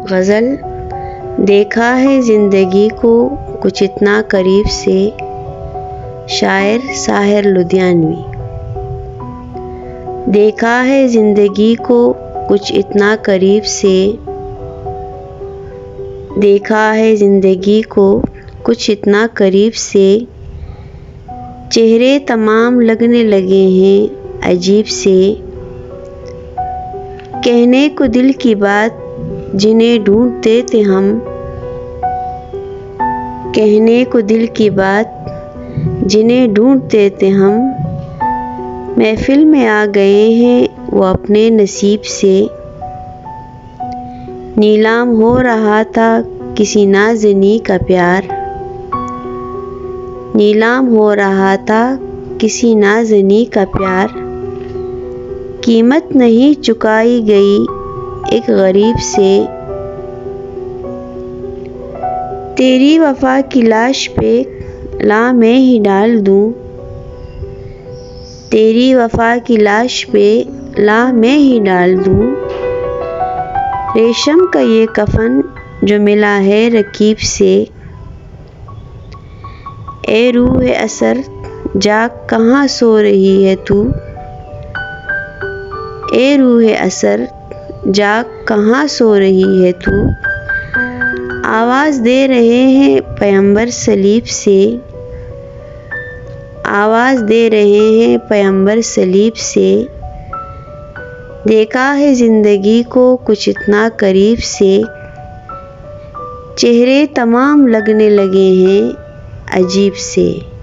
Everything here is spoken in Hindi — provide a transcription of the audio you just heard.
गज़ल। देखा है ज़िंदगी को कुछ इतना करीब से। शायर साहिर लुधियानवी। देखा है ज़िंदगी को कुछ इतना करीब से। देखा है ज़िंदगी को कुछ इतना करीब से। चेहरे तमाम लगने लगे हैं अजीब से। कहने को दिल की बात जिन्हें ढूंढते थे हम। कहने को दिल की बात जिन्हें ढूंढते थे हम। महफिल में आ गए हैं वो अपने नसीब से। नीलाम हो रहा था किसी नाज़नी का प्यार। नीलाम हो रहा था किसी नाज़नी का प्यार। कीमत नहीं चुकाई गई एक गरीब से। तेरी वफा की लाश पे ला मैं ही डाल दूं। तेरी वफा की लाश पे ला मैं ही डाल दूं। रेशम का ये कफन जो मिला है रकीब से। ए रूह असर जाग कहाँ सो रही है तू। ए रूह असर जाग कहाँ सो रही है तू। आवाज़ दे रहे हैं पैगंबर सलीब से। आवाज़ दे रहे हैं पैगंबर सलीब से। देखा है ज़िंदगी को कुछ इतना करीब से। चेहरे तमाम लगने लगे हैं अजीब से।